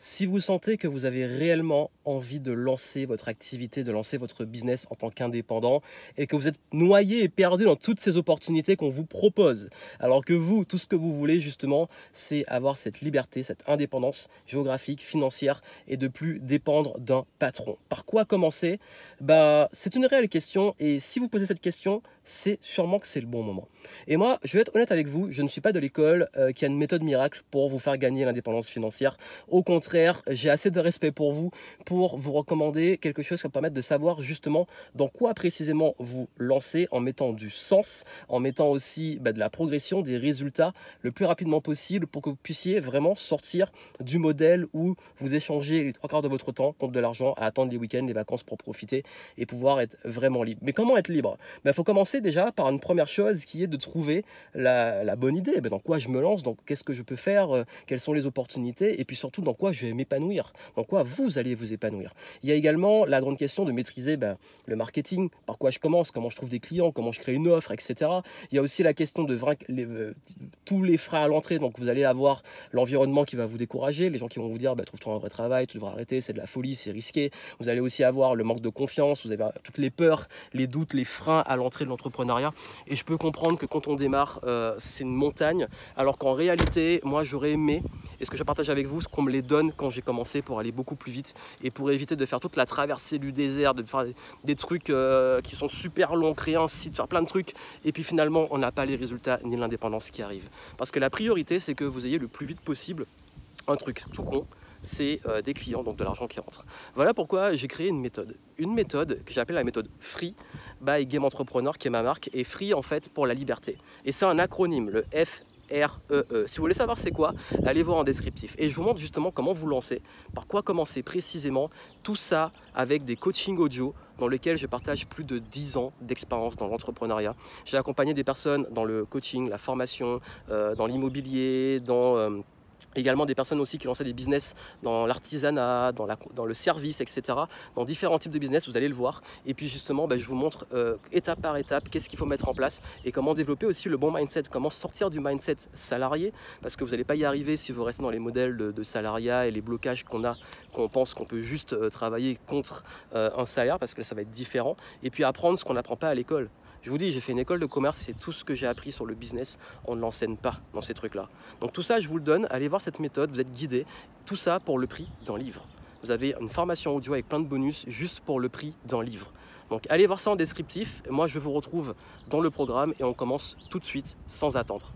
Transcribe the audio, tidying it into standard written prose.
Si vous sentez que vous avez réellement envie de lancer votre activité, de lancer votre business en tant qu'indépendant et que vous êtes noyé et perdu dans toutes ces opportunités qu'on vous propose, alors que vous, tout ce que vous voulez justement, c'est avoir cette liberté, cette indépendance géographique, financière et de plus dépendre d'un patron. Par quoi commencer? C'est une réelle question et si vous posez cette question, c'est sûrement que c'est le bon moment. Et moi, je vais être honnête avec vous, je ne suis pas de l'école qui a une méthode miracle pour vous faire gagner l'indépendance financière. Au contraire, j'ai assez de respect pour vous recommander quelque chose qui va permettre de savoir justement dans quoi précisément vous lancer en mettant du sens, en mettant aussi de la progression, des résultats le plus rapidement possible pour que vous puissiez vraiment sortir du modèle où vous échangez les trois quarts de votre temps contre de l'argent à attendre les week-ends, les vacances pour profiter et pouvoir être vraiment libre. Mais comment être libre? Il faut commencer déjà par une première chose qui est de trouver la bonne idée. Dans quoi je me lance, dans qu'est-ce que je peux faire, quelles sont les opportunités et puis surtout dans quoi je vais m'épanouir, dans quoi vous allez vous épanouir. Il y a également la grande question de maîtriser le marketing, par quoi je commence, comment je trouve des clients, comment je crée une offre, etc. Il y a aussi la question de vaincre tous les freins à l'entrée, donc vous allez avoir l'environnement qui va vous décourager, les gens qui vont vous dire trouve-toi un vrai travail, tu devras arrêter, c'est de la folie, c'est risqué. Vous allez aussi avoir le manque de confiance, vous avez toutes les peurs, les doutes, les freins à l'entrée de l'entrepreneuriat et je peux comprendre que quand on démarre, c'est une montagne, alors qu'en réalité, moi j'aurais aimé, et ce que je partage avec vous, c'est qu'on me les donne quand j'ai commencé pour aller beaucoup plus vite et pour éviter de faire toute la traversée du désert, de faire des trucs qui sont super longs, créer un site, faire plein de trucs et puis finalement on n'a pas les résultats ni l'indépendance qui arrive. Parce que la priorité c'est que vous ayez le plus vite possible un truc tout con, c'est des clients, donc de l'argent qui rentre. Voilà pourquoi j'ai créé une méthode que j'appelle la méthode Free by Game Entrepreneur, qui est ma marque, et Free en fait pour la liberté. Et c'est un acronyme, le FREE. Si vous voulez savoir c'est quoi, allez voir en descriptif. Et je vous montre justement comment vous lancer, par quoi commencer précisément, tout ça avec des coachings audio dans lesquels je partage plus de 10 ans d'expérience dans l'entrepreneuriat. J'ai accompagné des personnes dans le coaching, la formation, dans l'immobilier, dans... également des personnes aussi qui lançaient des business dans l'artisanat, dans le service, etc. Dans différents types de business, vous allez le voir. Et puis justement, je vous montre étape par étape qu'est-ce qu'il faut mettre en place et comment développer aussi le bon mindset, comment sortir du mindset salarié, parce que vous n'allez pas y arriver si vous restez dans les modèles de salariat et les blocages qu'on pense qu'on peut juste travailler contre un salaire, parce que là, ça va être différent. Et puis apprendre ce qu'on n'apprend pas à l'école. Je vous dis, j'ai fait une école de commerce et tout ce que j'ai appris sur le business, on ne l'enseigne pas dans ces trucs-là. Donc tout ça, je vous le donne, allez voir cette méthode, vous êtes guidé. Tout ça pour le prix d'un livre. Vous avez une formation audio avec plein de bonus juste pour le prix d'un livre. Donc allez voir ça en descriptif. Moi, je vous retrouve dans le programme et on commence tout de suite sans attendre.